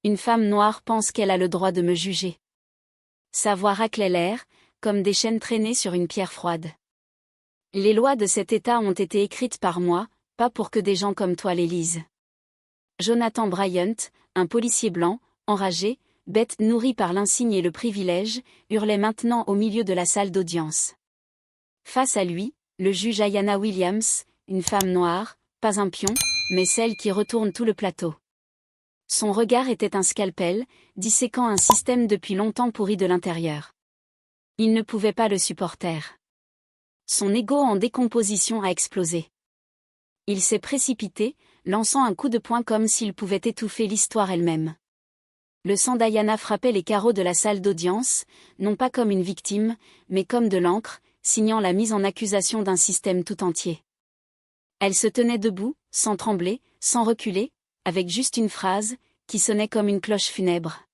Une femme noire pense qu'elle a le droit de me juger. Sa voix raclait l'air, comme des chaînes traînées sur une pierre froide. Les lois de cet État ont été écrites par moi, pas pour que des gens comme toi les lisent. Jonathan Bryant, un policier blanc, enragé, bête nourrie par l'insigne et le privilège, hurlait maintenant au milieu de la salle d'audience. Face à lui, le juge Ayanna Williams, une femme noire, pas un pion, mais celle qui retourne tout le plateau. Son regard était un scalpel, disséquant un système depuis longtemps pourri de l'intérieur. Il ne pouvait pas le supporter. Son ego en décomposition a explosé. Il s'est précipité, lançant un coup de poing comme s'il pouvait étouffer l'histoire elle-même. Le sang d'Ayanna frappait les carreaux de la salle d'audience, non pas comme une victime, mais comme de l'encre, signant la mise en accusation d'un système tout entier. Elle se tenait debout, sans trembler, sans reculer, avec juste une phrase, qui sonnait comme une cloche funèbre.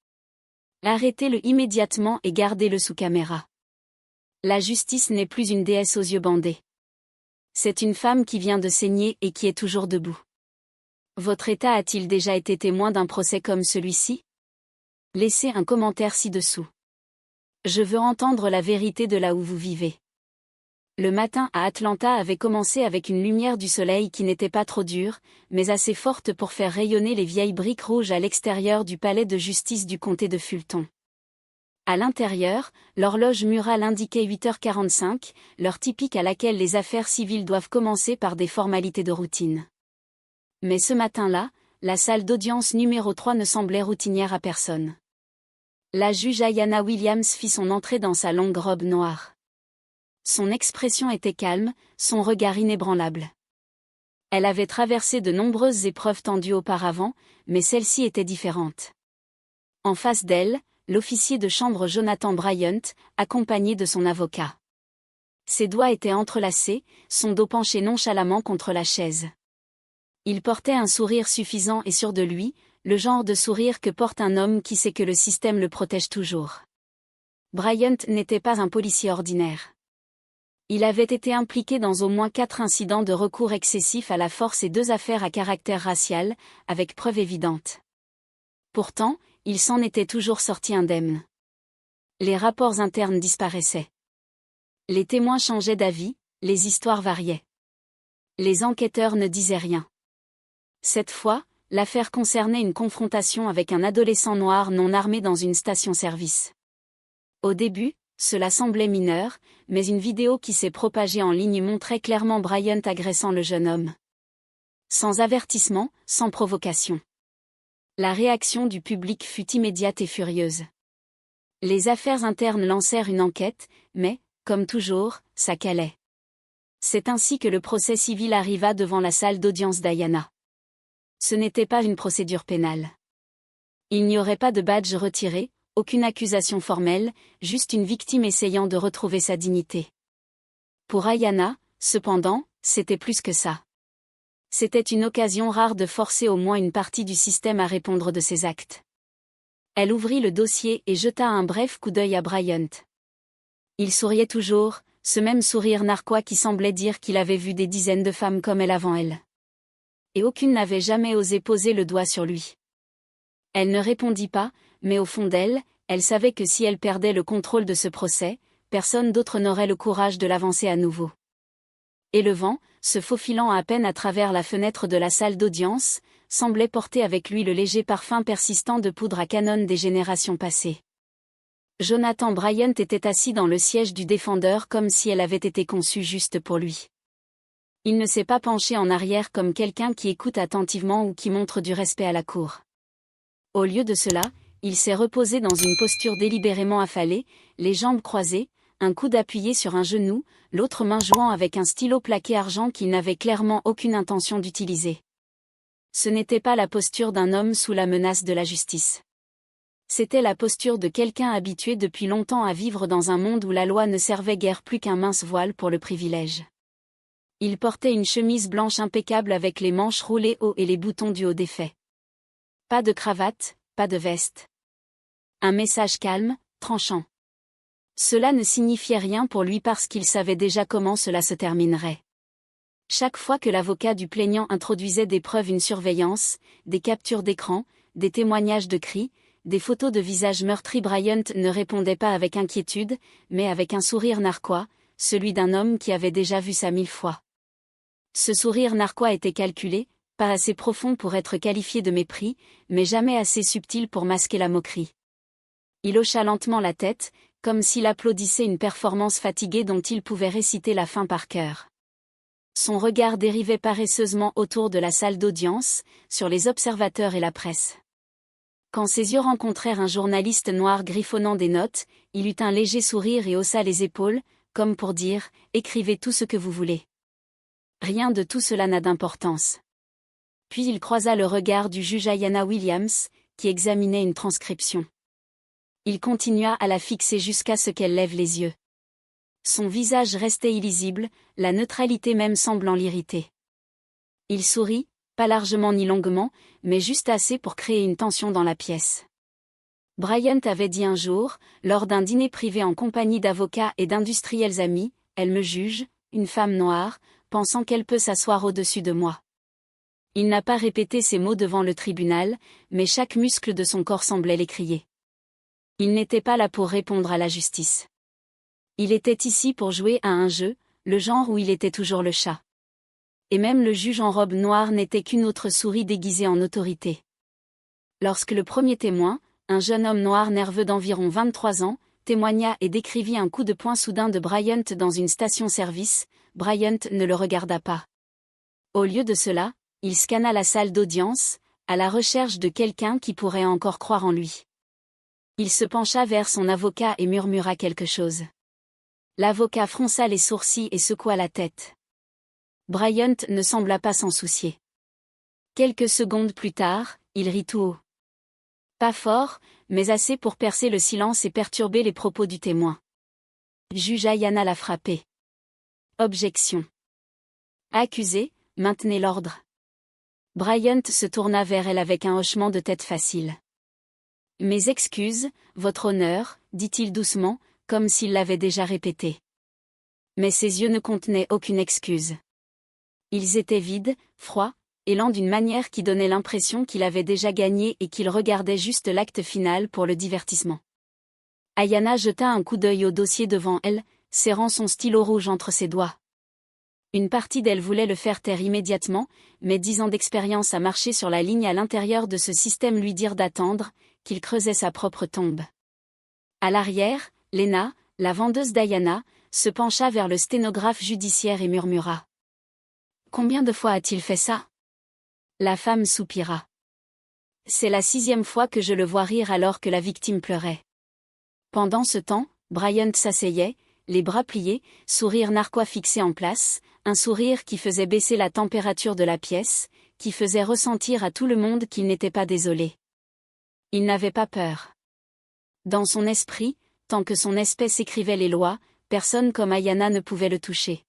Arrêtez-le immédiatement et gardez-le sous caméra. La justice n'est plus une déesse aux yeux bandés. C'est une femme qui vient de saigner et qui est toujours debout. Votre État a-t-il déjà été témoin d'un procès comme celui-ci? Laissez un commentaire ci-dessous. Je veux entendre la vérité de là où vous vivez. Le matin à Atlanta avait commencé avec une lumière du soleil qui n'était pas trop dure, mais assez forte pour faire rayonner les vieilles briques rouges à l'extérieur du palais de justice du comté de Fulton. À l'intérieur, l'horloge murale indiquait 8h45, l'heure typique à laquelle les affaires civiles doivent commencer par des formalités de routine. Mais ce matin-là, la salle d'audience numéro 3 ne semblait routinière à personne. La juge Ayanna Williams fit son entrée dans sa longue robe noire. Son expression était calme, son regard inébranlable. Elle avait traversé de nombreuses épreuves tendues auparavant, mais celle-ci était différente. En face d'elle, l'officier de chambre Jonathan Bryant, accompagné de son avocat. Ses doigts étaient entrelacés, son dos penché nonchalamment contre la chaise. Il portait un sourire suffisant et sûr de lui, le genre de sourire que porte un homme qui sait que le système le protège toujours. Bryant n'était pas un policier ordinaire. Il avait été impliqué dans au moins 4 incidents de recours excessif à la force et 2 affaires à caractère racial, avec preuves évidentes. Pourtant, il s'en était toujours sorti indemne. Les rapports internes disparaissaient. Les témoins changeaient d'avis, les histoires variaient. Les enquêteurs ne disaient rien. Cette fois, l'affaire concernait une confrontation avec un adolescent noir non armé dans une station-service. Au début, cela semblait mineur, mais une vidéo qui s'est propagée en ligne montrait clairement Bryant agressant le jeune homme. Sans avertissement, sans provocation. La réaction du public fut immédiate et furieuse. Les affaires internes lancèrent une enquête, mais, comme toujours, ça calait. C'est ainsi que le procès civil arriva devant la salle d'audience d'Ayanna. Ce n'était pas une procédure pénale. Il n'y aurait pas de badge retiré, aucune accusation formelle, juste une victime essayant de retrouver sa dignité. Pour Ayanna, cependant, c'était plus que ça. C'était une occasion rare de forcer au moins une partie du système à répondre de ses actes. Elle ouvrit le dossier et jeta un bref coup d'œil à Bryant. Il souriait toujours, ce même sourire narquois qui semblait dire qu'il avait vu des dizaines de femmes comme elle avant elle. Et aucune n'avait jamais osé poser le doigt sur lui. Elle ne répondit pas, mais au fond d'elle, elle savait que si elle perdait le contrôle de ce procès, personne d'autre n'aurait le courage de l'avancer à nouveau. Et le vent, se faufilant à peine à travers la fenêtre de la salle d'audience, semblait porter avec lui le léger parfum persistant de poudre à canon des générations passées. Jonathan Bryant était assis dans le siège du défendeur comme si elle avait été conçue juste pour lui. Il ne s'est pas penché en arrière comme quelqu'un qui écoute attentivement ou qui montre du respect à la cour. Au lieu de cela, il s'est reposé dans une posture délibérément affalée, les jambes croisées, un coude appuyé sur un genou, l'autre main jouant avec un stylo plaqué argent qu'il n'avait clairement aucune intention d'utiliser. Ce n'était pas la posture d'un homme sous la menace de la justice. C'était la posture de quelqu'un habitué depuis longtemps à vivre dans un monde où la loi ne servait guère plus qu'un mince voile pour le privilège. Il portait une chemise blanche impeccable avec les manches roulées haut et les boutons du haut défaits. Pas de cravate, pas de veste. Un message calme, tranchant. Cela ne signifiait rien pour lui parce qu'il savait déjà comment cela se terminerait. Chaque fois que l'avocat du plaignant introduisait des preuves, une surveillance, des captures d'écran, des témoignages de cris, des photos de visages meurtris. Bryant ne répondait pas avec inquiétude, mais avec un sourire narquois, celui d'un homme qui avait déjà vu ça 1000 fois. Ce sourire narquois était calculé, pas assez profond pour être qualifié de mépris, mais jamais assez subtil pour masquer la moquerie. Il hocha lentement la tête, comme s'il applaudissait une performance fatiguée dont il pouvait réciter la fin par cœur. Son regard dérivait paresseusement autour de la salle d'audience, sur les observateurs et la presse. Quand ses yeux rencontrèrent un journaliste noir griffonnant des notes, il eut un léger sourire et haussa les épaules, comme pour dire « Écrivez tout ce que vous voulez. » Rien de tout cela n'a d'importance. Puis il croisa le regard du juge Ayanna Williams, qui examinait une transcription. Il continua à la fixer jusqu'à ce qu'elle lève les yeux. Son visage restait illisible, la neutralité même semblant l'irriter. Il sourit, pas largement ni longuement, mais juste assez pour créer une tension dans la pièce. Bryant avait dit un jour, lors d'un dîner privé en compagnie d'avocats et d'industriels amis, « Elle me juge, une femme noire, pensant qu'elle peut s'asseoir au-dessus de moi. » Il n'a pas répété ces mots devant le tribunal, mais chaque muscle de son corps semblait les crier. Il n'était pas là pour répondre à la justice. Il était ici pour jouer à un jeu, le genre où il était toujours le chat. Et même le juge en robe noire n'était qu'une autre souris déguisée en autorité. Lorsque le premier témoin, un jeune homme noir nerveux d'environ 23 ans, témoigna et décrivit un coup de poing soudain de Bryant dans une station-service, Bryant ne le regarda pas. Au lieu de cela, il scanna la salle d'audience, à la recherche de quelqu'un qui pourrait encore croire en lui. Il se pencha vers son avocat et murmura quelque chose. L'avocat fronça les sourcils et secoua la tête. Bryant ne sembla pas s'en soucier. Quelques secondes plus tard, il rit tout haut. Pas fort, mais assez pour percer le silence et perturber les propos du témoin. Juge Ayanna l'a frappé. Objection. Accusé, maintenez l'ordre. Bryant se tourna vers elle avec un hochement de tête facile. Mes excuses, votre honneur, dit-il doucement, comme s'il l'avait déjà répété. Mais ses yeux ne contenaient aucune excuse. Ils étaient vides, froids, et lents d'une manière qui donnait l'impression qu'il avait déjà gagné et qu'il regardait juste l'acte final pour le divertissement. Ayanna jeta un coup d'œil au dossier devant elle, serrant son stylo rouge entre ses doigts. Une partie d'elle voulait le faire taire immédiatement, mais 10 ans d'expérience à marcher sur la ligne à l'intérieur de ce système lui dirent d'attendre, qu'il creusait sa propre tombe. À l'arrière, Lena, la vendeuse d'Ayanna, se pencha vers le sténographe judiciaire et murmura. « Combien de fois a-t-il fait ça ?» La femme soupira. « C'est la 6e fois que je le vois rire alors que la victime pleurait. » Pendant ce temps, Bryant s'asseyait, les bras pliés, sourire narquois fixé en place, un sourire qui faisait baisser la température de la pièce, qui faisait ressentir à tout le monde qu'il n'était pas désolé. Il n'avait pas peur. Dans son esprit, tant que son espèce écrivait les lois, personne comme Ayanna ne pouvait le toucher.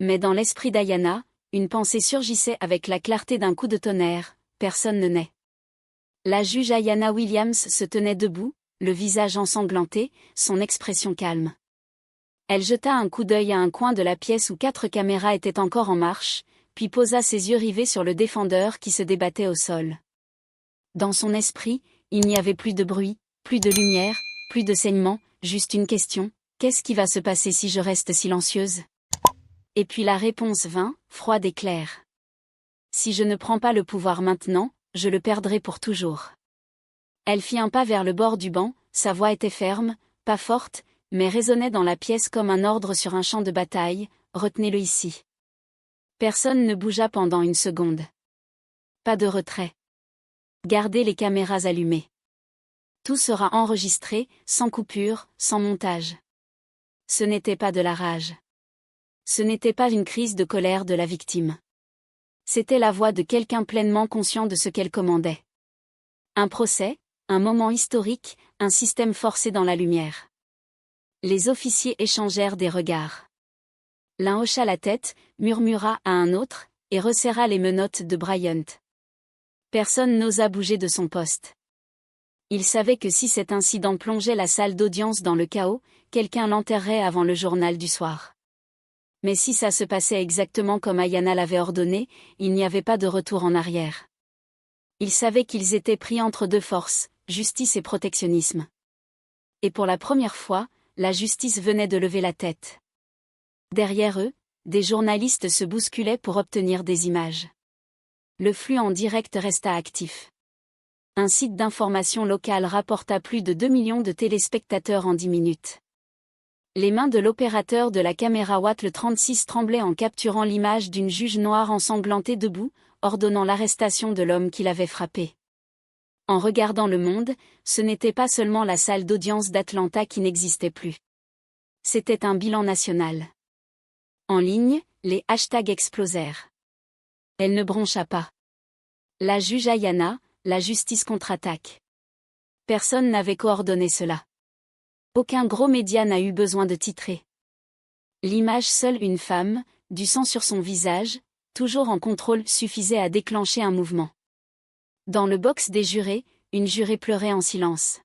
Mais dans l'esprit d'Ayanna, une pensée surgissait avec la clarté d'un coup de tonnerre, personne ne naît. La juge Ayanna Williams se tenait debout, le visage ensanglanté, son expression calme. Elle jeta un coup d'œil à un coin de la pièce où 4 caméras étaient encore en marche, puis posa ses yeux rivés sur le défendeur qui se débattait au sol. Dans son esprit, il n'y avait plus de bruit, plus de lumière, plus de saignement, juste une question, qu'est-ce qui va se passer si je reste silencieuse ? Et puis la réponse vint, froide et claire. Si je ne prends pas le pouvoir maintenant, je le perdrai pour toujours. Elle fit un pas vers le bord du banc, sa voix était ferme, pas forte, mais résonnait dans la pièce comme un ordre sur un champ de bataille, retenez-le ici. Personne ne bougea pendant une seconde. Pas de retrait. Gardez les caméras allumées. Tout sera enregistré, sans coupure, sans montage. Ce n'était pas de la rage. Ce n'était pas une crise de colère de la victime. C'était la voix de quelqu'un pleinement conscient de ce qu'elle commandait. Un procès, un moment historique, un système forcé dans la lumière. Les officiers échangèrent des regards. L'un hocha la tête, murmura à un autre, et resserra les menottes de Bryant. Personne n'osa bouger de son poste. Il savait que si cet incident plongeait la salle d'audience dans le chaos, quelqu'un l'enterrerait avant le journal du soir. Mais si ça se passait exactement comme Ayanna l'avait ordonné, il n'y avait pas de retour en arrière. Ils savaient qu'ils étaient pris entre deux forces, justice et protectionnisme. Et pour la première fois, la justice venait de lever la tête. Derrière eux, des journalistes se bousculaient pour obtenir des images. Le flux en direct resta actif. Un site d'information locale rapporta plus de 2 millions de téléspectateurs en 10 minutes. Les mains de l'opérateur de la caméra Watt le 36 tremblaient en capturant l'image d'une juge noire ensanglantée debout, ordonnant l'arrestation de l'homme qui l'avait frappée. En regardant Le Monde, ce n'était pas seulement la salle d'audience d'Atlanta qui n'existait plus. C'était un bilan national. En ligne, les hashtags explosèrent. Elle ne broncha pas. La juge Ayanna, la justice contre-attaque. Personne n'avait coordonné cela. Aucun gros média n'a eu besoin de titrer. L'image seule une femme, du sang sur son visage, toujours en contrôle suffisait à déclencher un mouvement. Dans le box des jurés, une jurée pleurait en silence.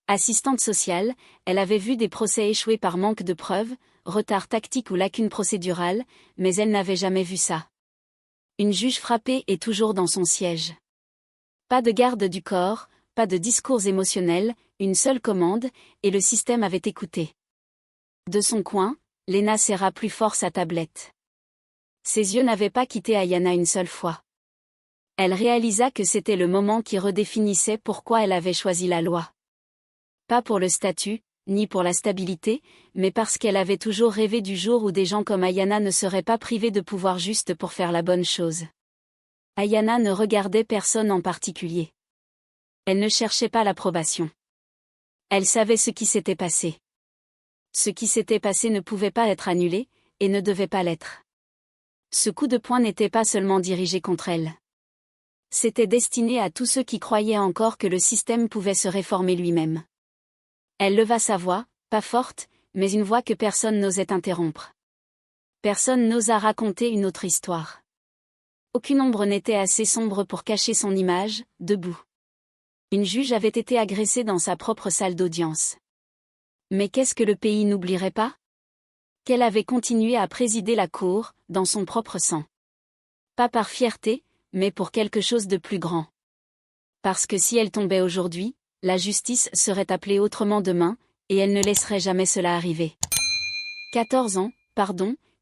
Assistante sociale, elle avait vu des procès échouer par manque de preuves, retard tactique ou lacune procédurale, mais elle n'avait jamais vu ça. Une juge frappée est toujours dans son siège. Pas de garde du corps, pas de discours émotionnels, une seule commande, et le système avait écouté. De son coin, Lena serra plus fort sa tablette. Ses yeux n'avaient pas quitté Ayanna une seule fois. Elle réalisa que c'était le moment qui redéfinissait pourquoi elle avait choisi la loi. Pas pour le statut, ni pour la stabilité, mais parce qu'elle avait toujours rêvé du jour où des gens comme Ayanna ne seraient pas privés de pouvoir juste pour faire la bonne chose. Ayanna ne regardait personne en particulier. Elle ne cherchait pas l'approbation. Elle savait ce qui s'était passé. Ce qui s'était passé ne pouvait pas être annulé, et ne devait pas l'être. Ce coup de poing n'était pas seulement dirigé contre elle. C'était destiné à tous ceux qui croyaient encore que le système pouvait se réformer lui-même. Elle leva sa voix, pas forte, mais une voix que personne n'osait interrompre. Personne n'osa raconter une autre histoire. Aucune ombre n'était assez sombre pour cacher son image, debout. Une juge avait été agressée dans sa propre salle d'audience. Mais qu'est-ce que le pays n'oublierait pas? Qu'elle avait continué à présider la cour, dans son propre sang. Pas par fierté, mais pour quelque chose de plus grand. Parce que si elle tombait aujourd'hui, la justice serait appelée autrement demain, et elle ne laisserait jamais cela arriver. 14 ans,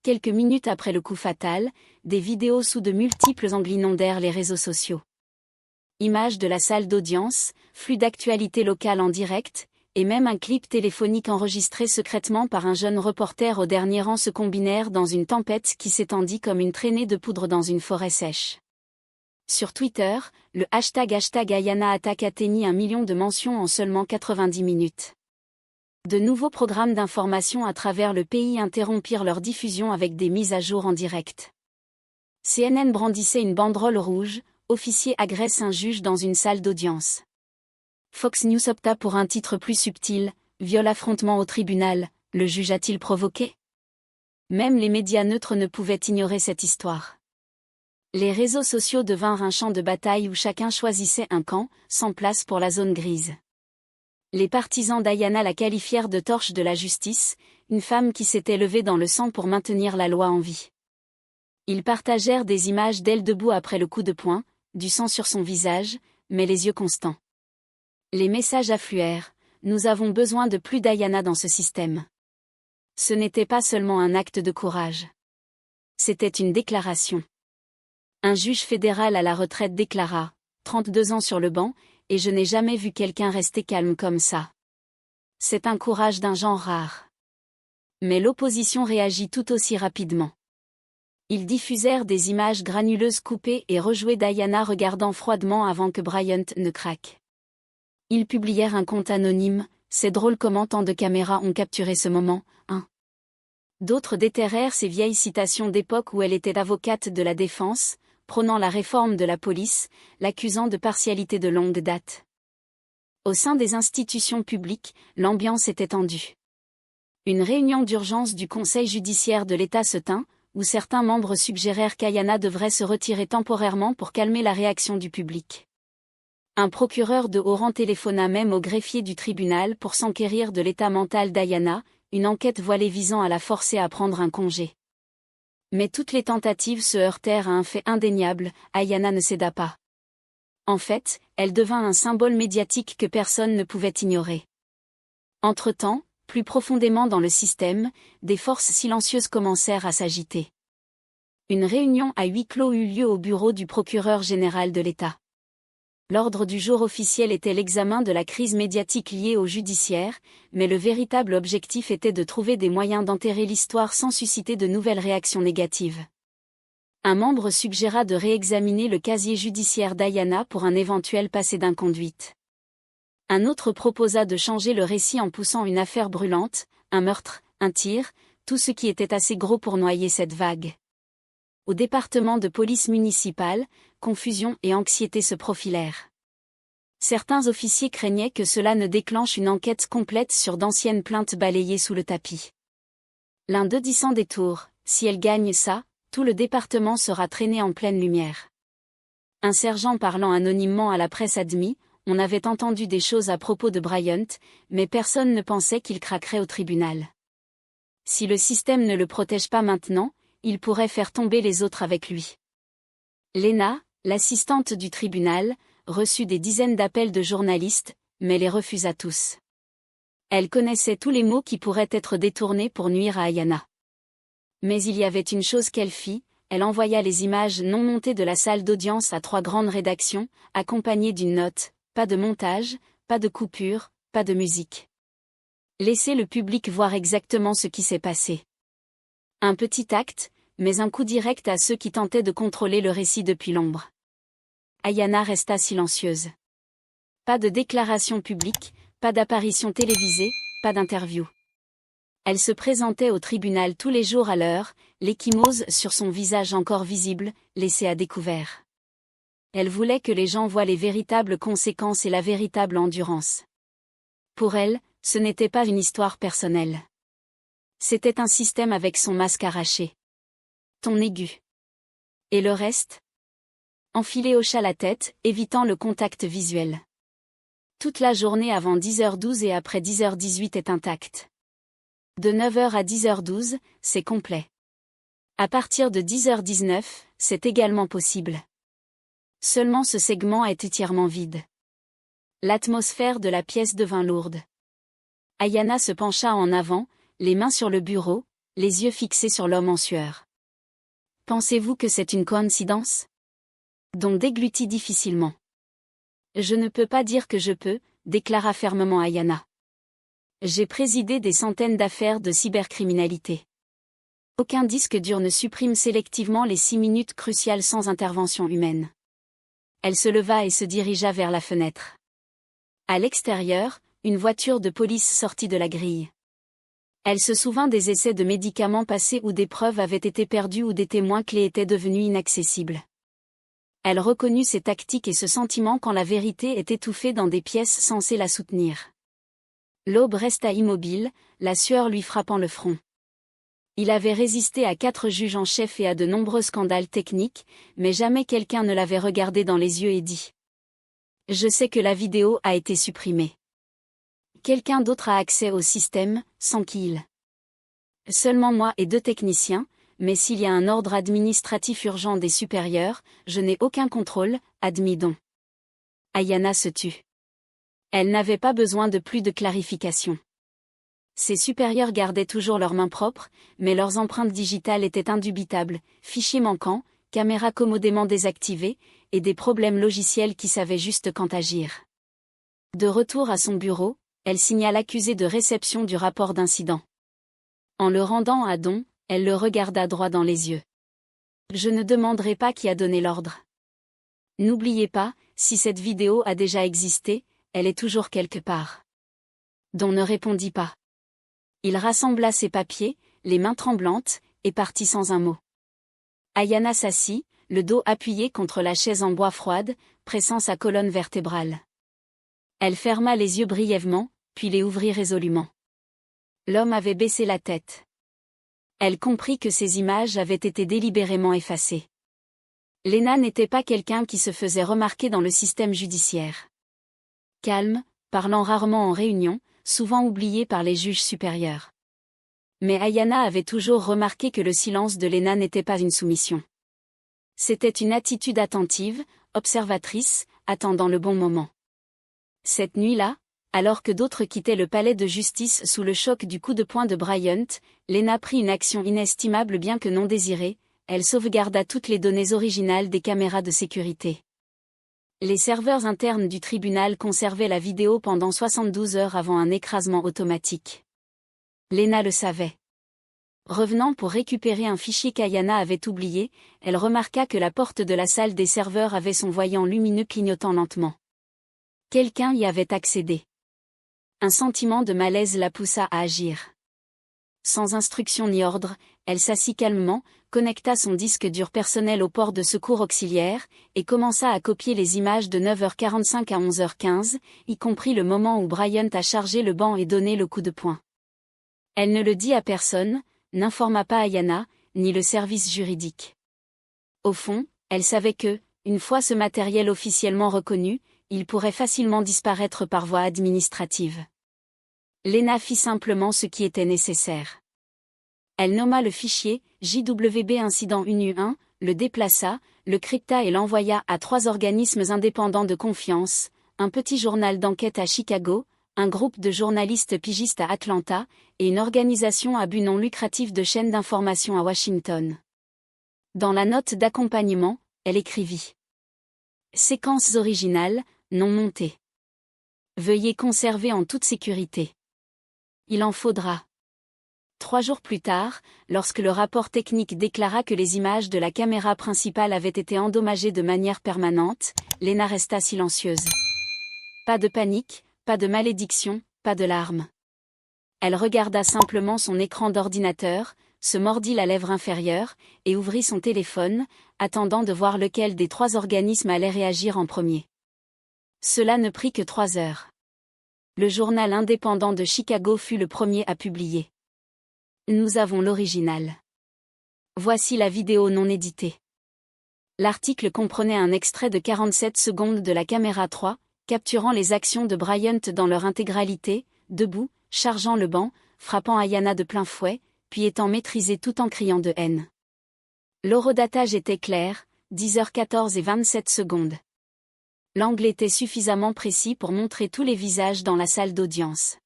quelques minutes après le coup fatal, des vidéos sous de multiples angles inondèrent les réseaux sociaux. Images de la salle d'audience, flux d'actualité locale en direct, et même un clip téléphonique enregistré secrètement par un jeune reporter au dernier rang se combinèrent dans une tempête qui s'étendit comme une traînée de poudre dans une forêt sèche. Sur Twitter, le hashtag Ayanna Attaque atteignit 1 million de mentions en seulement 90 minutes. De nouveaux programmes d'information à travers le pays interrompirent leur diffusion avec des mises à jour en direct. CNN brandissait une banderole rouge, « Officier agresse un juge dans une salle d'audience ». Fox News opta pour un titre plus subtil, « Viol affrontement au tribunal, le juge a-t-il provoqué ?» Même les médias neutres ne pouvaient ignorer cette histoire. Les réseaux sociaux devinrent un champ de bataille où chacun choisissait un camp, sans place pour la zone grise. Les partisans d'Ayanna la qualifièrent de torche de la justice, une femme qui s'était levée dans le sang pour maintenir la loi en vie. Ils partagèrent des images d'elle debout après le coup de poing, du sang sur son visage, mais les yeux constants. Les messages affluèrent, « Nous avons besoin de plus d'Ayanna dans ce système ». Ce n'était pas seulement un acte de courage. C'était une déclaration. Un juge fédéral à la retraite déclara, 32 ans sur le banc, et je n'ai jamais vu quelqu'un rester calme comme ça. C'est un courage d'un genre rare. Mais l'opposition réagit tout aussi rapidement. Ils diffusèrent des images granuleuses coupées et rejouées d'Ayanna regardant froidement avant que Bryant ne craque. Ils publièrent un compte anonyme, « C'est drôle comment tant de caméras ont capturé ce moment, hein ?» D'autres déterrèrent ces vieilles citations d'époque où elle était avocate de la défense, prônant la réforme de la police, l'accusant de partialité de longue date. Au sein des institutions publiques, l'ambiance était tendue. Une réunion d'urgence du Conseil judiciaire de l'État se tint, où certains membres suggérèrent qu'Ayanna devrait se retirer temporairement pour calmer la réaction du public. Un procureur de haut rang téléphona même au greffier du tribunal pour s'enquérir de l'état mental d'Ayanna, une enquête voilée visant à la forcer à prendre un congé. Mais toutes les tentatives se heurtèrent à un fait indéniable, Ayanna ne céda pas. En fait, elle devint un symbole médiatique que personne ne pouvait ignorer. Entre-temps, plus profondément dans le système, des forces silencieuses commencèrent à s'agiter. Une réunion à huis clos eut lieu au bureau du procureur général de l'État. L'ordre du jour officiel était l'examen de la crise médiatique liée au judiciaire, mais le véritable objectif était de trouver des moyens d'enterrer l'histoire sans susciter de nouvelles réactions négatives. Un membre suggéra de réexaminer le casier judiciaire d'Ayana pour un éventuel passé d'inconduite. Un autre proposa de changer le récit en poussant une affaire brûlante, un meurtre, un tir, tout ce qui était assez gros pour noyer cette vague. Au département de police municipale, confusion et anxiété se profilèrent. Certains officiers craignaient que cela ne déclenche une enquête complète sur d'anciennes plaintes balayées sous le tapis. L'un d'eux dit sans détour, si elle gagne ça, tout le département sera traîné en pleine lumière. Un sergent parlant anonymement à la presse admit, on avait entendu des choses à propos de Bryant, mais personne ne pensait qu'il craquerait au tribunal. Si le système ne le protège pas maintenant, il pourrait faire tomber les autres avec lui. Lena, l'assistante du tribunal, reçut des dizaines d'appels de journalistes, mais les refusa tous. Elle connaissait tous les mots qui pourraient être détournés pour nuire à Ayana. Mais il y avait une chose qu'elle fit, elle envoya les images non montées de la salle d'audience à 3 grandes rédactions, accompagnées d'une note, pas de montage, pas de coupure, pas de musique. Laissez le public voir exactement ce qui s'est passé. Un petit acte, mais un coup direct à ceux qui tentaient de contrôler le récit depuis l'ombre. Ayana resta silencieuse. Pas de déclaration publique, pas d'apparition télévisée, pas d'interview. Elle se présentait au tribunal tous les jours à l'heure, l'échymose sur son visage encore visible, laissée à découvert. Elle voulait que les gens voient les véritables conséquences et la véritable endurance. Pour elle, ce n'était pas une histoire personnelle. C'était un système avec son masque arraché. Ton aigu. Et le reste ? Enfilé hocha la tête, évitant le contact visuel. Toute la journée avant 10h12 et après 10h18 est intacte. De 9h à 10h12, c'est complet. À partir de 10h19, c'est également possible. Seulement ce segment est entièrement vide. L'atmosphère de la pièce devint lourde. Ayana se pencha en avant, les mains sur le bureau, les yeux fixés sur l'homme en sueur. Pensez-vous que c'est une coïncidence ? Don déglutit difficilement. Je ne peux pas dire que je peux, déclara fermement Ayana. J'ai présidé des centaines d'affaires de cybercriminalité. Aucun disque dur ne supprime sélectivement les 6 minutes cruciales sans intervention humaine. Elle se leva et se dirigea vers la fenêtre. À l'extérieur, une voiture de police sortit de la grille. Elle se souvint des essais de médicaments passés où des preuves avaient été perdues ou des témoins clés étaient devenus inaccessibles. Elle reconnut ces tactiques et ce sentiment quand la vérité est étouffée dans des pièces censées la soutenir. L'aube resta immobile, la sueur lui frappant le front. Il avait résisté à 4 juges en chef et à de nombreux scandales techniques, mais jamais quelqu'un ne l'avait regardé dans les yeux et dit « Je sais que la vidéo a été supprimée. » Quelqu'un d'autre a accès au système, sans qu'il. Seulement moi et 2 techniciens, mais s'il y a un ordre administratif urgent des supérieurs, je n'ai aucun contrôle, admis Don. Ayana se tut. Elle n'avait pas besoin de plus de clarification. Ses supérieurs gardaient toujours leurs mains propres, mais leurs empreintes digitales étaient indubitables, fichiers manquants, caméras commodément désactivées, et des problèmes logiciels qui savaient juste quand agir. De retour à son bureau, elle signa l'accusé de réception du rapport d'incident. En le rendant à Don, elle le regarda droit dans les yeux. Je ne demanderai pas qui a donné l'ordre. N'oubliez pas, si cette vidéo a déjà existé, elle est toujours quelque part. Don ne répondit pas. Il rassembla ses papiers, les mains tremblantes, et partit sans un mot. Ayana s'assit, le dos appuyé contre la chaise en bois froide, pressant sa colonne vertébrale. Elle ferma les yeux brièvement, puis les ouvrit résolument. L'homme avait baissé la tête. Elle comprit que ces images avaient été délibérément effacées. Lena n'était pas quelqu'un qui se faisait remarquer dans le système judiciaire. Calme, parlant rarement en réunion, souvent oubliée par les juges supérieurs. Mais Ayana avait toujours remarqué que le silence de Lena n'était pas une soumission. C'était une attitude attentive, observatrice, attendant le bon moment. Cette nuit-là, alors que d'autres quittaient le palais de justice sous le choc du coup de poing de Bryant, Lena prit une action inestimable bien que non désirée, elle sauvegarda toutes les données originales des caméras de sécurité. Les serveurs internes du tribunal conservaient la vidéo pendant 72 heures avant un écrasement automatique. Lena le savait. Revenant pour récupérer un fichier qu'Ayanna avait oublié, elle remarqua que la porte de la salle des serveurs avait son voyant lumineux clignotant lentement. Quelqu'un y avait accédé. Un sentiment de malaise la poussa à agir. Sans instruction ni ordre, elle s'assit calmement, connecta son disque dur personnel au port de secours auxiliaire, et commença à copier les images de 9h45 à 11h15, y compris le moment où Bryant a chargé le banc et donné le coup de poing. Elle ne le dit à personne, n'informa pas Ayanna, ni le service juridique. Au fond, elle savait que, une fois ce matériel officiellement reconnu, il pourrait facilement disparaître par voie administrative. Lena fit simplement ce qui était nécessaire. Elle nomma le fichier JWB Incident UNU1, le déplaça, le crypta et l'envoya à 3 organismes indépendants de confiance, un petit journal d'enquête à Chicago, un groupe de journalistes pigistes à Atlanta, et une organisation à but non lucratif de chaînes d'information à Washington. Dans la note d'accompagnement, elle écrivit: séquences originales, non montées. Veuillez conserver en toute sécurité. Il en faudra. 3 jours plus tard, lorsque le rapport technique déclara que les images de la caméra principale avaient été endommagées de manière permanente, Lena resta silencieuse. Pas de panique, pas de malédiction, pas de larmes. Elle regarda simplement son écran d'ordinateur, se mordit la lèvre inférieure, et ouvrit son téléphone, attendant de voir lequel des 3 organismes allait réagir en premier. Cela ne prit que 3 heures. Le journal indépendant de Chicago fut le premier à publier. Nous avons l'original. Voici la vidéo non éditée. L'article comprenait un extrait de 47 secondes de la caméra 3, capturant les actions de Bryant dans leur intégralité, debout, chargeant le banc, frappant Ayanna de plein fouet, puis étant maîtrisé tout en criant de haine. L'horodatage était clair, 10h14 et 27 secondes. L'angle était suffisamment précis pour montrer tous les visages dans la salle d'audience.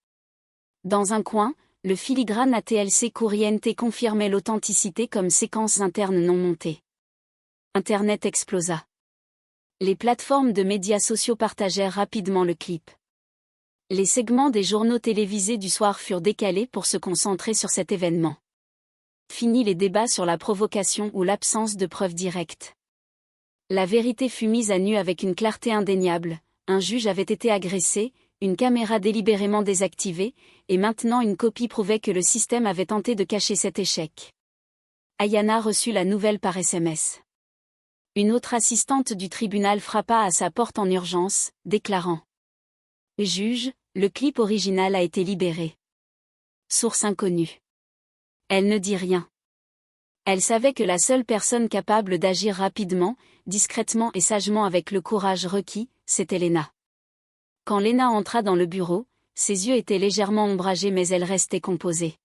Dans un coin, le filigrane ATLC Corriente confirmait l'authenticité comme séquence interne non montée. Internet explosa. Les plateformes de médias sociaux partagèrent rapidement le clip. Les segments des journaux télévisés du soir furent décalés pour se concentrer sur cet événement. Fini les débats sur la provocation ou l'absence de preuves directes. La vérité fut mise à nu avec une clarté indéniable, un juge avait été agressé, une caméra délibérément désactivée, et maintenant une copie prouvait que le système avait tenté de cacher cet échec. Ayanna reçut la nouvelle par SMS. Une autre assistante du tribunal frappa à sa porte en urgence, déclarant: Juge, le clip original a été libéré. Source inconnue. Elle ne dit rien. Elle savait que la seule personne capable d'agir rapidement, discrètement et sagement avec le courage requis, c'était Lena. Quand Lena entra dans le bureau, ses yeux étaient légèrement ombragés mais elle restait composée.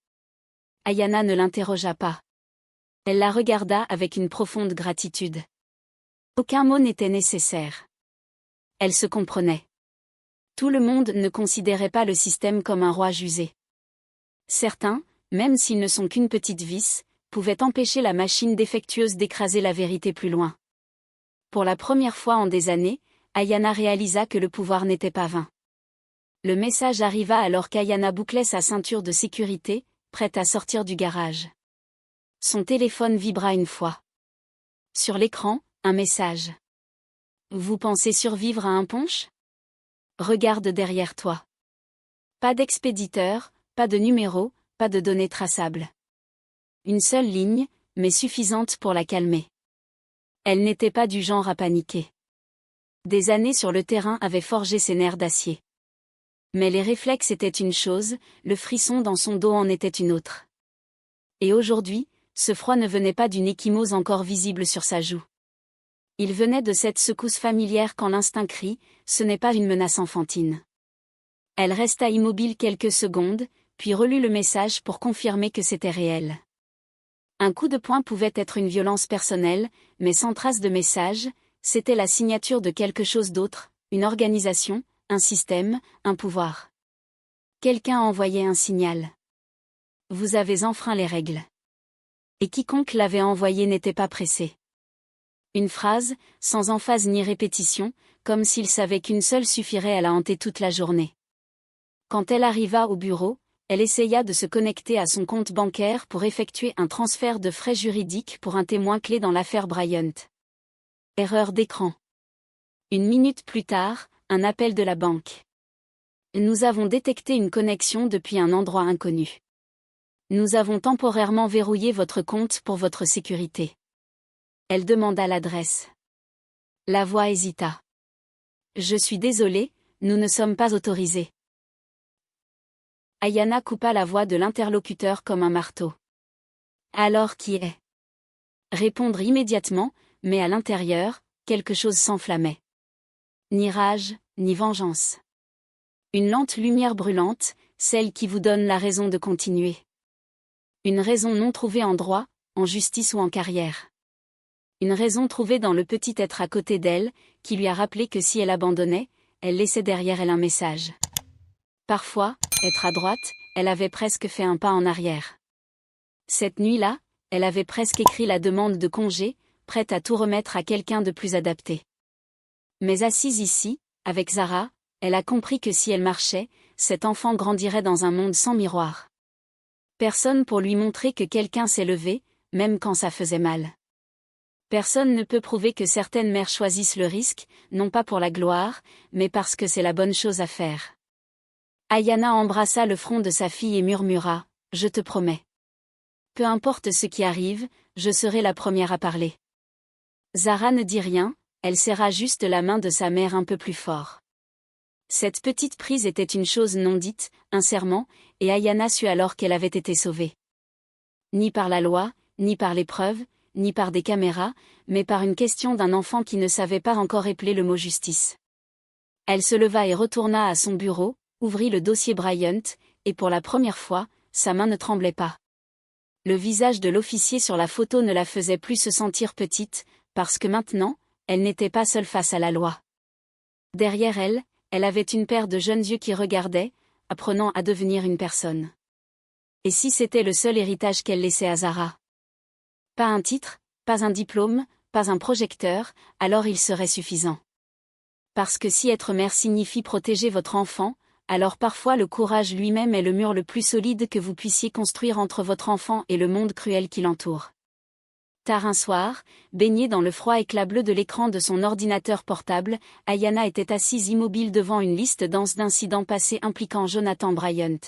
Ayanna ne l'interrogea pas. Elle la regarda avec une profonde gratitude. Aucun mot n'était nécessaire. Elle se comprenait. Tout le monde ne considérait pas le système comme un roi jusé. Certains, même s'ils ne sont qu'une petite vis, pouvaient empêcher la machine défectueuse d'écraser la vérité plus loin. Pour la première fois en des années, Ayanna réalisa que le pouvoir n'était pas vain. Le message arriva alors qu'Ayanna bouclait sa ceinture de sécurité, prête à sortir du garage. Son téléphone vibra une fois. Sur l'écran, un message. Vous pensez survivre à un punch? Regarde derrière toi. Pas d'expéditeur, pas de numéro, pas de données traçables. Une seule ligne, mais suffisante pour la calmer. Elle n'était pas du genre à paniquer. Des années sur le terrain avaient forgé ses nerfs d'acier. Mais les réflexes étaient une chose, le frisson dans son dos en était une autre. Et aujourd'hui, ce froid ne venait pas d'une ecchymose encore visible sur sa joue. Il venait de cette secousse familière quand l'instinct crie, ce n'est pas une menace enfantine. Elle resta immobile quelques secondes, puis relut le message pour confirmer que c'était réel. Un coup de poing pouvait être une violence personnelle, mais sans trace de message, C'était la signature de quelque chose d'autre, une organisation, un système, un pouvoir. Quelqu'un envoyait un signal. Vous avez enfreint les règles. Et quiconque l'avait envoyé n'était pas pressé. Une phrase, sans emphase ni répétition, comme s'il savait qu'une seule suffirait à la hanter toute la journée. Quand elle arriva au bureau, elle essaya de se connecter à son compte bancaire pour effectuer un transfert de frais juridiques pour un témoin clé dans l'affaire Bryant. Erreur d'écran. 1 minute plus tard, un appel de la banque. Nous avons détecté une connexion depuis un endroit inconnu. Nous avons temporairement verrouillé votre compte pour votre sécurité. Elle demanda l'adresse. La voix hésita. Je suis désolée, nous ne sommes pas autorisés. Ayanna coupa la voix de l'interlocuteur comme un marteau. Alors qui est ? Répondre immédiatement, mais à l'intérieur, quelque chose s'enflammait. Ni rage, ni vengeance. Une lente lumière brûlante, celle qui vous donne la raison de continuer. Une raison non trouvée en droit, en justice ou en carrière. Une raison trouvée dans le petit être à côté d'elle, qui lui a rappelé que si elle abandonnait, elle laissait derrière elle un message. Parfois, être à droite, elle avait presque fait un pas en arrière. Cette nuit-là, elle avait presque écrit la demande de congé, prête à tout remettre à quelqu'un de plus adapté. Mais assise ici, avec Zara, elle a compris que si elle marchait, cet enfant grandirait dans un monde sans miroir. Personne pour lui montrer que quelqu'un s'est levé, même quand ça faisait mal. Personne ne peut prouver que certaines mères choisissent le risque, non pas pour la gloire, mais parce que c'est la bonne chose à faire. Ayanna embrassa le front de sa fille et murmura, « Je te promets. Peu importe ce qui arrive, je serai la première à parler. » Zara ne dit rien, elle serra juste la main de sa mère un peu plus fort. Cette petite prise était une chose non dite, un serment, et Ayanna sut alors qu'elle avait été sauvée. Ni par la loi, ni par les preuves, ni par des caméras, mais par une question d'un enfant qui ne savait pas encore épeler le mot justice. Elle se leva et retourna à son bureau, ouvrit le dossier Bryant, et pour la première fois, sa main ne tremblait pas. Le visage de l'officier sur la photo ne la faisait plus se sentir petite, parce que maintenant, elle n'était pas seule face à la loi. Derrière elle, elle avait une paire de jeunes yeux qui regardaient, apprenant à devenir une personne. Et si c'était le seul héritage qu'elle laissait à Zara ? Pas un titre, pas un diplôme, pas un projecteur, alors il serait suffisant. Parce que si être mère signifie protéger votre enfant, alors parfois le courage lui-même est le mur le plus solide que vous puissiez construire entre votre enfant et le monde cruel qui l'entoure. Tard un soir, baignée dans le froid éclat bleu de l'écran de son ordinateur portable, Ayanna était assise immobile devant une liste dense d'incidents passés impliquant Jonathan Bryant.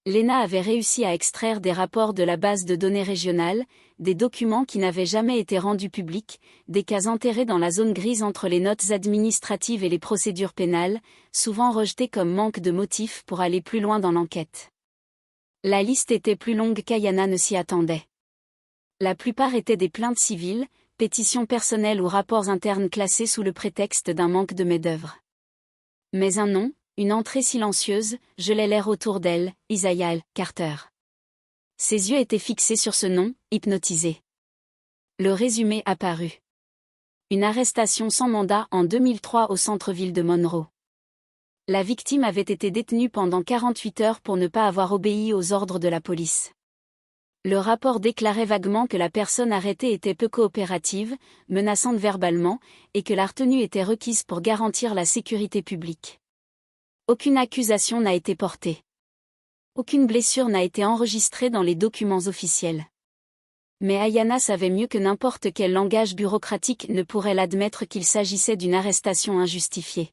Lena avait réussi à extraire des rapports de la base de données régionale, des documents qui n'avaient jamais été rendus publics, des cas enterrés dans la zone grise entre les notes administratives et les procédures pénales, souvent rejetés comme manque de motifs pour aller plus loin dans l'enquête. La liste était plus longue qu'Ayanna ne s'y attendait. La plupart étaient des plaintes civiles, pétitions personnelles ou rapports internes classés sous le prétexte d'un manque de main-d'œuvre. Mais un nom, une entrée silencieuse, gelait l'air autour d'elle, Isaiah Carter. Ses yeux étaient fixés sur ce nom, hypnotisés. Le résumé apparut. Une arrestation sans mandat en 2003 au centre-ville de Monroe. La victime avait été détenue pendant 48 heures pour ne pas avoir obéi aux ordres de la police. Le rapport déclarait vaguement que la personne arrêtée était peu coopérative, menaçante verbalement, et que la retenue était requise pour garantir la sécurité publique. Aucune accusation n'a été portée. Aucune blessure n'a été enregistrée dans les documents officiels. Mais Ayanna savait mieux que n'importe quel langage bureaucratique ne pourrait l'admettre qu'il s'agissait d'une arrestation injustifiée.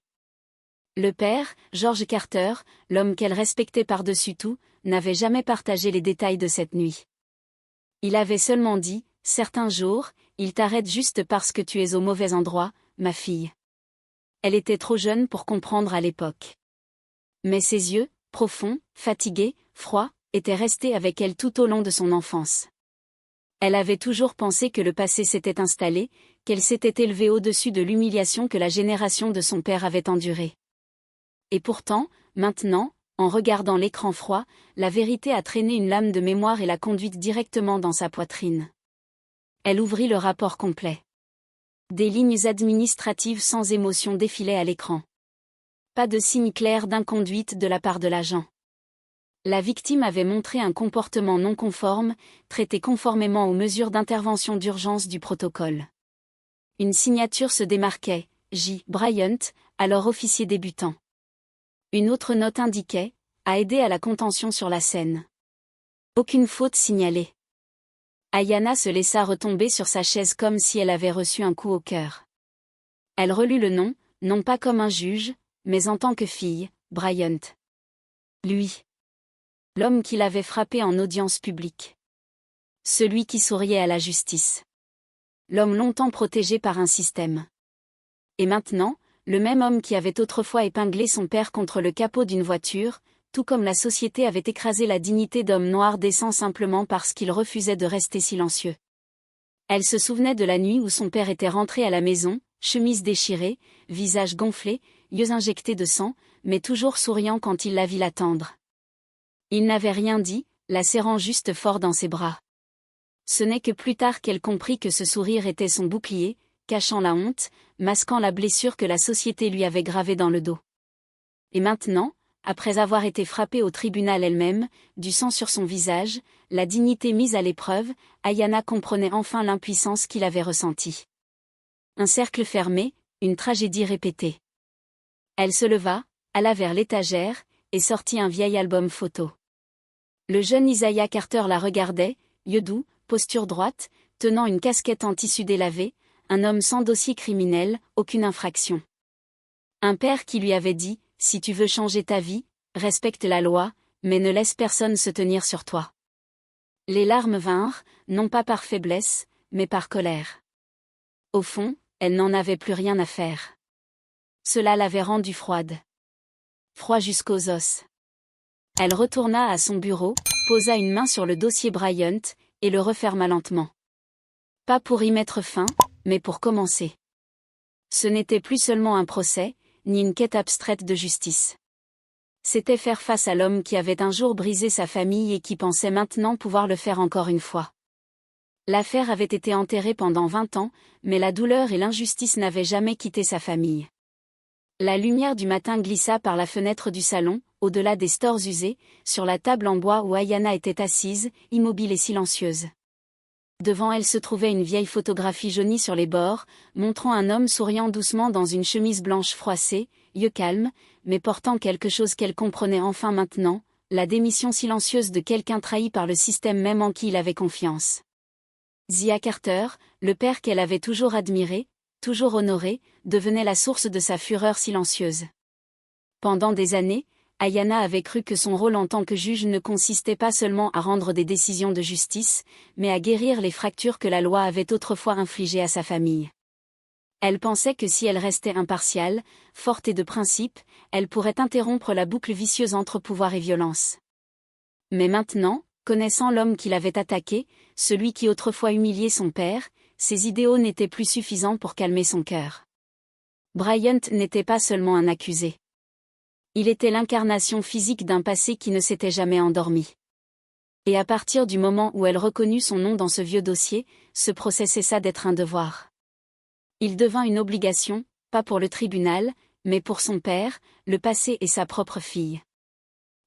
Le père, George Carter, l'homme qu'elle respectait par-dessus tout, n'avait jamais partagé les détails de cette nuit. Il avait seulement dit, « Certains jours, il t'arrête juste parce que tu es au mauvais endroit, ma fille. » Elle était trop jeune pour comprendre à l'époque. Mais ses yeux, profonds, fatigués, froids, étaient restés avec elle tout au long de son enfance. Elle avait toujours pensé que le passé s'était installé, qu'elle s'était élevée au-dessus de l'humiliation que la génération de son père avait endurée. Et pourtant, maintenant, en regardant l'écran froid, la vérité a traîné une lame de mémoire et l'a conduite directement dans sa poitrine. Elle ouvrit le rapport complet. Des lignes administratives sans émotion défilaient à l'écran. Pas de signe clair d'inconduite de la part de l'agent. La victime avait montré un comportement non conforme, traité conformément aux mesures d'intervention d'urgence du protocole. Une signature se démarquait, J. Bryant, alors officier débutant. Une autre note indiquait, a aidé à la contention sur la scène. Aucune faute signalée. Ayanna se laissa retomber sur sa chaise comme si elle avait reçu un coup au cœur. Elle relut le nom, non pas comme un juge, mais en tant que fille, Bryant. Lui. L'homme qui l'avait frappé en audience publique. Celui qui souriait à la justice. L'homme longtemps protégé par un système. Et maintenant, le même homme qui avait autrefois épinglé son père contre le capot d'une voiture, tout comme la société avait écrasé la dignité d'homme noir décent simplement parce qu'il refusait de rester silencieux. Elle se souvenait de la nuit où son père était rentré à la maison, chemise déchirée, visage gonflé, yeux injectés de sang, mais toujours souriant quand il la vit l'attendre. Il n'avait rien dit, la serrant juste fort dans ses bras. Ce n'est que plus tard qu'elle comprit que ce sourire était son bouclier, cachant la honte, masquant la blessure que la société lui avait gravée dans le dos. Et maintenant, après avoir été frappée au tribunal elle-même, du sang sur son visage, la dignité mise à l'épreuve, Ayanna comprenait enfin l'impuissance qu'il avait ressentie. Un cercle fermé, une tragédie répétée. Elle se leva, alla vers l'étagère, et sortit un vieil album photo. Le jeune Isaiah Carter la regardait, yeux doux, posture droite, tenant une casquette en tissu délavé, un homme sans dossier criminel, aucune infraction. Un père qui lui avait dit, si tu veux changer ta vie, respecte la loi, mais ne laisse personne se tenir sur toi. Les larmes vinrent, non pas par faiblesse, mais par colère. Au fond, elle n'en avait plus rien à faire. Cela l'avait rendue froide. Froid jusqu'aux os. Elle retourna à son bureau, posa une main sur le dossier Bryant, et le referma lentement. Pas pour y mettre fin, mais pour commencer. Ce n'était plus seulement un procès, ni une quête abstraite de justice. C'était faire face à l'homme qui avait un jour brisé sa famille et qui pensait maintenant pouvoir le faire encore une fois. L'affaire avait été enterrée pendant 20 ans, mais la douleur et l'injustice n'avaient jamais quitté sa famille. La lumière du matin glissa par la fenêtre du salon, au-delà des stores usés, sur la table en bois où Ayanna était assise, immobile et silencieuse. Devant elle se trouvait une vieille photographie jaunie sur les bords, montrant un homme souriant doucement dans une chemise blanche froissée, yeux calmes, mais portant quelque chose qu'elle comprenait enfin maintenant, la démission silencieuse de quelqu'un trahi par le système même en qui il avait confiance. Zia Carter, le père qu'elle avait toujours admiré, toujours honoré, devenait la source de sa fureur silencieuse. Pendant des années, Ayanna avait cru que son rôle en tant que juge ne consistait pas seulement à rendre des décisions de justice, mais à guérir les fractures que la loi avait autrefois infligées à sa famille. Elle pensait que si elle restait impartiale, forte et de principe, elle pourrait interrompre la boucle vicieuse entre pouvoir et violence. Mais maintenant, connaissant l'homme qui l'avait attaqué, celui qui autrefois humiliait son père, ses idéaux n'étaient plus suffisants pour calmer son cœur. Bryant n'était pas seulement un accusé. Il était l'incarnation physique d'un passé qui ne s'était jamais endormi. Et à partir du moment où elle reconnut son nom dans ce vieux dossier, ce procès cessa d'être un devoir. Il devint une obligation, pas pour le tribunal, mais pour son père, le passé et sa propre fille.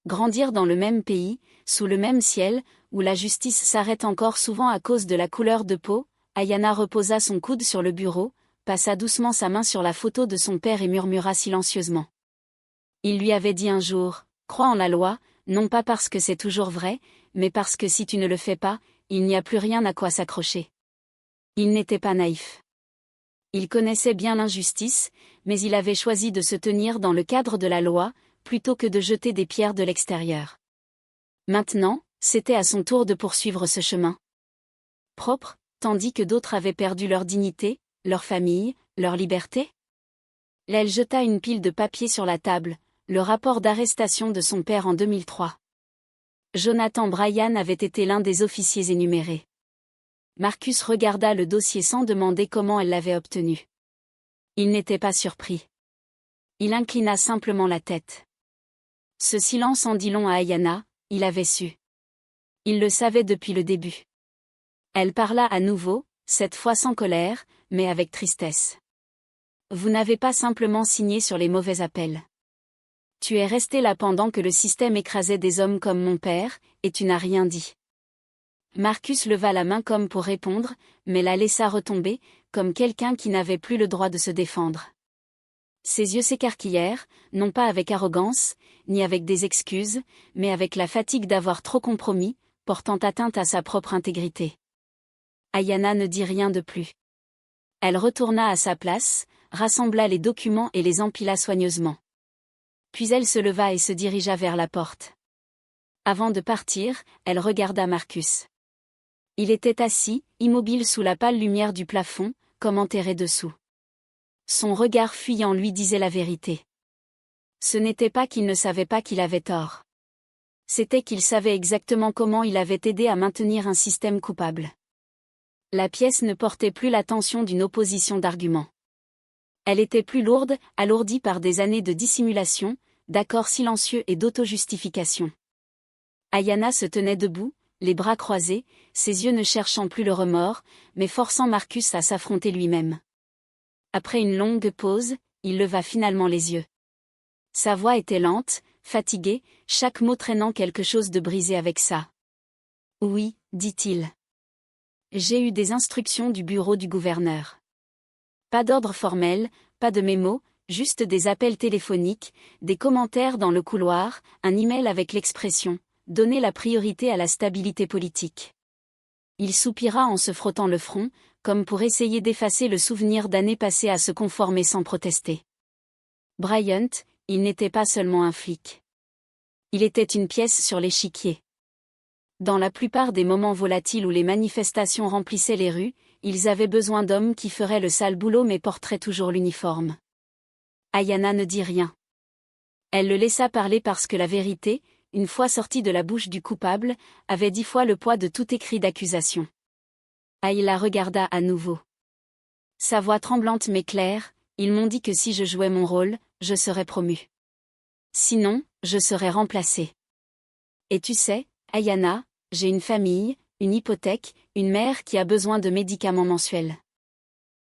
Grandir dans le même pays, sous le même ciel, où la justice s'arrête encore souvent à cause de la couleur de peau, Ayanna reposa son coude sur le bureau, passa doucement sa main sur la photo de son père et murmura silencieusement. Il lui avait dit un jour, « Crois en la loi, non pas parce que c'est toujours vrai, mais parce que si tu ne le fais pas, il n'y a plus rien à quoi s'accrocher. » Il n'était pas naïf. Il connaissait bien l'injustice, mais il avait choisi de se tenir dans le cadre de la loi, plutôt que de jeter des pierres de l'extérieur. Maintenant, c'était à son tour de poursuivre ce chemin. Propre, tandis que d'autres avaient perdu leur dignité, leur famille, leur liberté. Elle jeta une pile de papiers sur la table, le rapport d'arrestation de son père en 2003. Jonathan Bryan avait été l'un des officiers énumérés. Marcus regarda le dossier sans demander comment elle l'avait obtenu. Il n'était pas surpris. Il inclina simplement la tête. Ce silence en dit long à Ayanna, il avait su. Il le savait depuis le début. Elle parla à nouveau, cette fois sans colère, mais avec tristesse. Vous n'avez pas simplement signé sur les mauvais appels. Tu es resté là pendant que le système écrasait des hommes comme mon père, et tu n'as rien dit. Marcus leva la main comme pour répondre, mais la laissa retomber, comme quelqu'un qui n'avait plus le droit de se défendre. Ses yeux s'écarquillèrent, non pas avec arrogance, ni avec des excuses, mais avec la fatigue d'avoir trop compromis, portant atteinte à sa propre intégrité. Ayanna ne dit rien de plus. Elle retourna à sa place, rassembla les documents et les empila soigneusement. Puis elle se leva et se dirigea vers la porte. Avant de partir, elle regarda Marcus. Il était assis, immobile sous la pâle lumière du plafond, comme enterré dessous. Son regard fuyant lui disait la vérité. Ce n'était pas qu'il ne savait pas qu'il avait tort. C'était qu'il savait exactement comment il avait aidé à maintenir un système coupable. La pièce ne portait plus la tension d'une opposition d'arguments. Elle était plus lourde, alourdie par des années de dissimulation, d'accords silencieux et d'auto-justification. Ayanna se tenait debout, les bras croisés, ses yeux ne cherchant plus le remords, mais forçant Marcus à s'affronter lui-même. Après une longue pause, il leva finalement les yeux. Sa voix était lente, fatiguée, chaque mot traînant quelque chose de brisé avec ça. « Oui, dit-il. J'ai eu des instructions du bureau du gouverneur. Pas d'ordre formel, pas de mémo, juste des appels téléphoniques, des commentaires dans le couloir, un email avec l'expression « Donner la priorité à la stabilité politique ». Il soupira en se frottant le front, comme pour essayer d'effacer le souvenir d'années passées à se conformer sans protester. Bryant, il n'était pas seulement un flic. Il était une pièce sur l'échiquier. Dans la plupart des moments volatiles où les manifestations remplissaient les rues, ils avaient besoin d'hommes qui feraient le sale boulot mais porteraient toujours l'uniforme. Ayanna ne dit rien. Elle le laissa parler parce que la vérité, une fois sortie de la bouche du coupable, avait 10 fois le poids de tout écrit d'accusation. Ayla regarda à nouveau. Sa voix tremblante mais claire, ils m'ont dit que si je jouais mon rôle, je serais promu. Sinon, je serais remplacé. Et tu sais, Ayanna, j'ai une famille, une hypothèque, une mère qui a besoin de médicaments mensuels.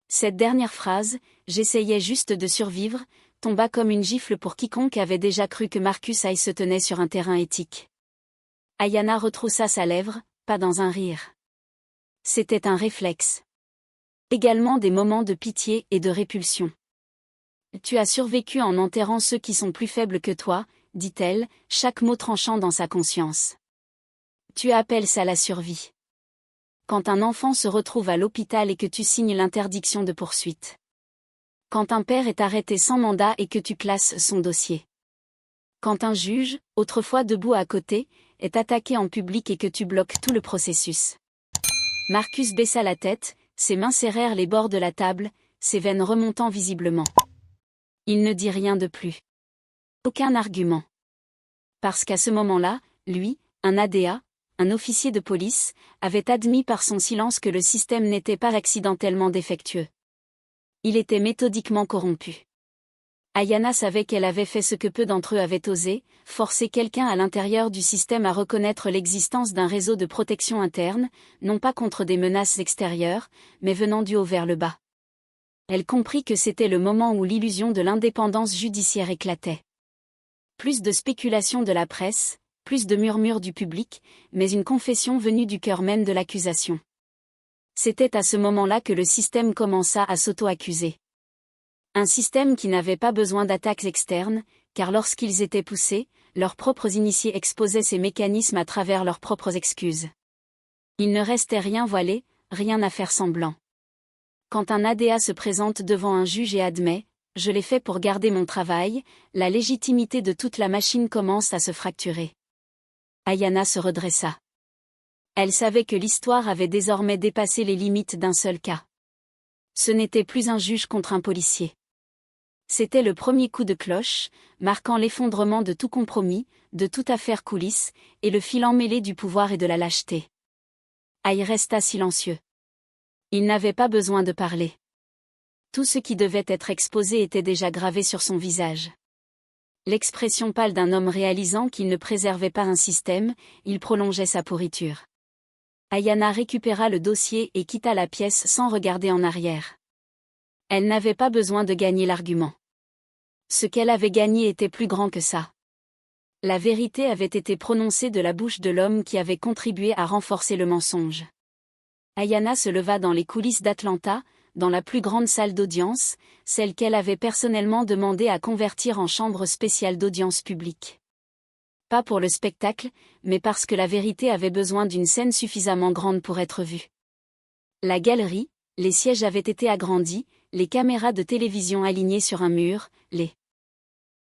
Cette dernière phrase, j'essayais juste de survivre, tomba comme une gifle pour quiconque avait déjà cru que Marcus Hay se tenait sur un terrain éthique. Ayanna retroussa sa lèvre, pas dans un rire. C'était un réflexe. Également des moments de pitié et de répulsion. Tu as survécu en enterrant ceux qui sont plus faibles que toi, dit-elle, chaque mot tranchant dans sa conscience. Tu appelles ça la survie. Quand un enfant se retrouve à l'hôpital et que tu signes l'interdiction de poursuite. Quand un père est arrêté sans mandat et que tu classes son dossier. Quand un juge, autrefois debout à côté, est attaqué en public et que tu bloques tout le processus. Marcus baissa la tête, ses mains serrèrent les bords de la table, ses veines remontant visiblement. Il ne dit rien de plus. Aucun argument. Parce qu'à ce moment-là, lui, un ADA, un officier de police, avait admis par son silence que le système n'était pas accidentellement défectueux. Il était méthodiquement corrompu. Ayanna savait qu'elle avait fait ce que peu d'entre eux avaient osé, forcer quelqu'un à l'intérieur du système à reconnaître l'existence d'un réseau de protection interne, non pas contre des menaces extérieures, mais venant du haut vers le bas. Elle comprit que c'était le moment où l'illusion de l'indépendance judiciaire éclatait. Plus de spéculations de la presse, plus de murmures du public, mais une confession venue du cœur même de l'accusation. C'était à ce moment-là que le système commença à s'auto-accuser. Un système qui n'avait pas besoin d'attaques externes, car lorsqu'ils étaient poussés, leurs propres initiés exposaient ces mécanismes à travers leurs propres excuses. Il ne restait rien voilé, rien à faire semblant. Quand un ADA se présente devant un juge et admet « je l'ai fait pour garder mon travail », la légitimité de toute la machine commence à se fracturer. Ayanna se redressa. Elle savait que l'histoire avait désormais dépassé les limites d'un seul cas. Ce n'était plus un juge contre un policier. C'était le premier coup de cloche, marquant l'effondrement de tout compromis, de toute affaire coulisse, et le fil emmêlé du pouvoir et de la lâcheté. Hay resta silencieux. Il n'avait pas besoin de parler. Tout ce qui devait être exposé était déjà gravé sur son visage. L'expression pâle d'un homme réalisant qu'il ne préservait pas un système, il prolongeait sa pourriture. Ayanna récupéra le dossier et quitta la pièce sans regarder en arrière. Elle n'avait pas besoin de gagner l'argument. Ce qu'elle avait gagné était plus grand que ça. La vérité avait été prononcée de la bouche de l'homme qui avait contribué à renforcer le mensonge. Ayanna se leva dans les coulisses d'Atlanta, dans la plus grande salle d'audience, celle qu'elle avait personnellement demandé à convertir en chambre spéciale d'audience publique. Pas pour le spectacle, mais parce que la vérité avait besoin d'une scène suffisamment grande pour être vue. La galerie, les sièges avaient été agrandis, les caméras de télévision alignées sur un mur, les